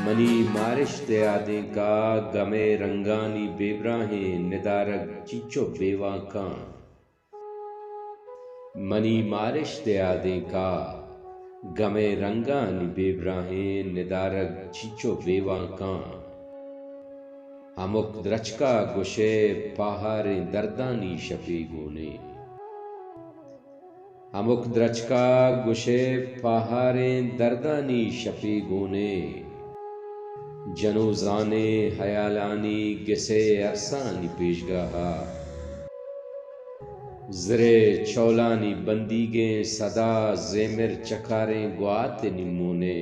منی مارش دیادیں کا گمے رنگانی بیبراہیں ندارگ چیچو بیواں کان منی مارش دیادیں کا گمے رنگانی بیبراہیں ندارگ چیچو بیواں کان ہمک درچکا گوشے پاہاریں دردانی شفی گونے ہمک درچکا گوشے پاہاریں دردانی شفی گونے جنوزانے حیالانی گسے ارسانی پیشگاہا زرے چولانی بندیگیں صدا زیمر چکاریں گوات نمونے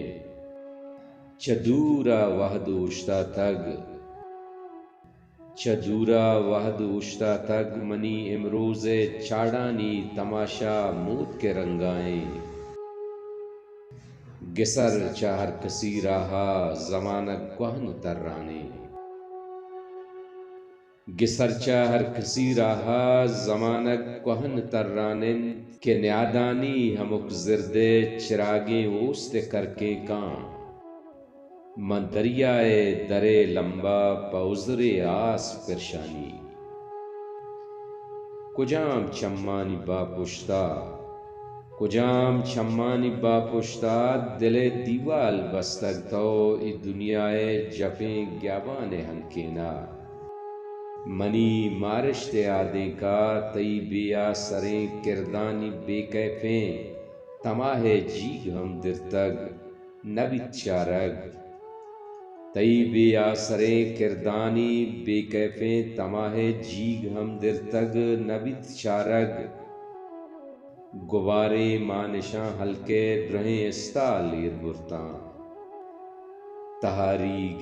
چدورا وحد اوشتا تگ چدورا وحد اوشتا تگ منی امروز چاڑانی تماشا موت کے رنگائیں گسر چاہر کسی راہا زمانہ کوہن ترانے گسر چاہر کسی راہا زمانہ کوہن ترانے کہ نیادانی ہمک زردے چراغیں اوست کر کے کان من دریائے درے لمبا پوزر آس پرشانی کجام چمانی با پشتا کجام چمانی با پشتا دل دیوال بستگ تو ای دنیائے جفیں گیابان ہنکینا منی مارش دیادیں کا تئی بیا سریں کردانی بے کیفیں تماہ جیگ ہم درتگ نبیت چارگ تئی بیا سریں کردانی بے کیفیں تماہ جیگ ہم درتگ نبیت چارگ گوارے مانشاں ہلکے درہیں استالیر برتاں تہاری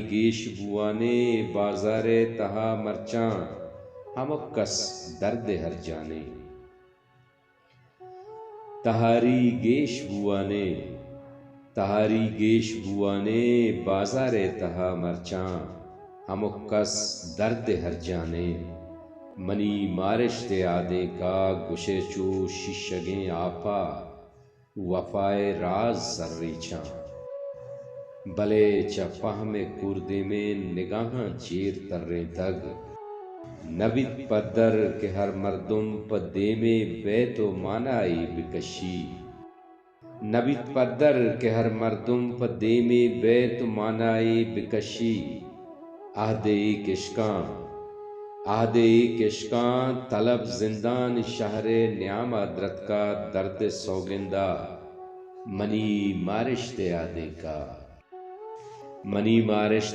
گیش بوانے بازار تہا مرچاں ہمک کس درد ہر جانے تہاری گیش بوانے بازار تہا مرچاں ہمک کس درد ہر جانے منی مارش دیادیں کا گشے چو شیشگیں آپا وفائے راز سرریچاں بلے چا فہم کردے میں نگاہاں چیر تریں تگ نبیت پدر کہ ہر مردم پدے میں بیت و مانائی بکشی نبیت پدر کہ ہر مردم پدے میں بیت و مانائی بکشی آہدے کشکاں طلب زندان شہر نیام درت کا درد سوگندہ منی مارش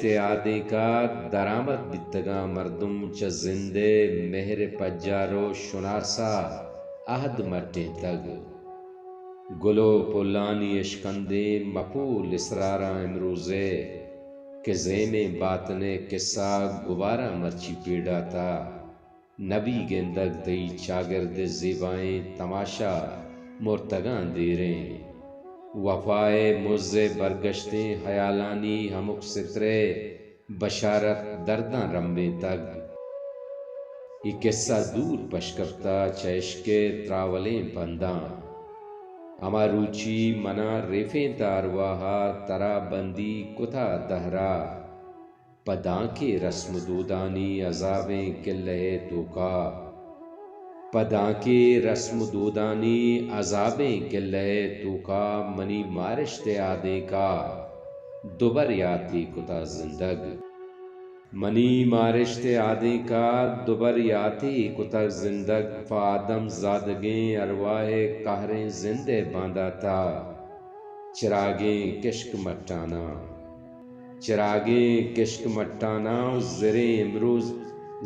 دیادیں کا درآمد بتگاں مردم چا زندے مہر پجارو شنارسا عہد مٹیں تگ گلو پلانی اشکندے مپول اسراراں امروزے کہ زیمیں باتنے قصہ گبارہ مرچی پیڑا تا نبی گندگ دئی چاگرد زیبائیں تماشا مرتگاں دیریں وفائے مزے برگشتیں حیالانی ہمک سترے بشارت درداں رمبیں تگ یہ قصہ دور پشکفتا چشکے تراولیں بنداں اما روچی منا ریفیں تارواہا ترا بندی کتا دہرا پداں کے رسم دودانی عذابیں کلہے توکا پداں کے رسم دودانی عذابیں کلہے توکا منی مارش دیادیں کا دوبر یاتی کتا زندگ منی مارش دیادیں کا دوبر یاتی کتا زندگ فآدم زادگیں ارواح قہریں زندے باندھا تا چراغیں کشک مٹانا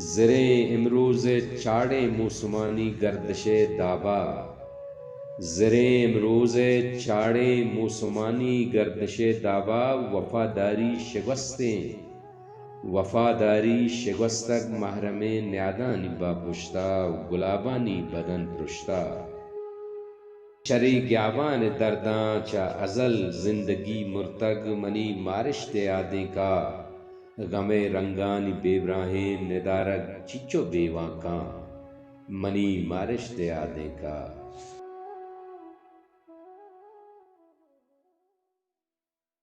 زریں امروز چاڑیں موسمانی گردش دابا وفاداری شگوستگ محرم نیادانی با پشتا گلابانی بدن پرشتا شری گیابان درداں چا ازل زندگی مرتگ منی مارش دیادیں کا غمے رنگانی بیبراہیں ندارگ چچو بیواں کان منی مارش دیادیں کا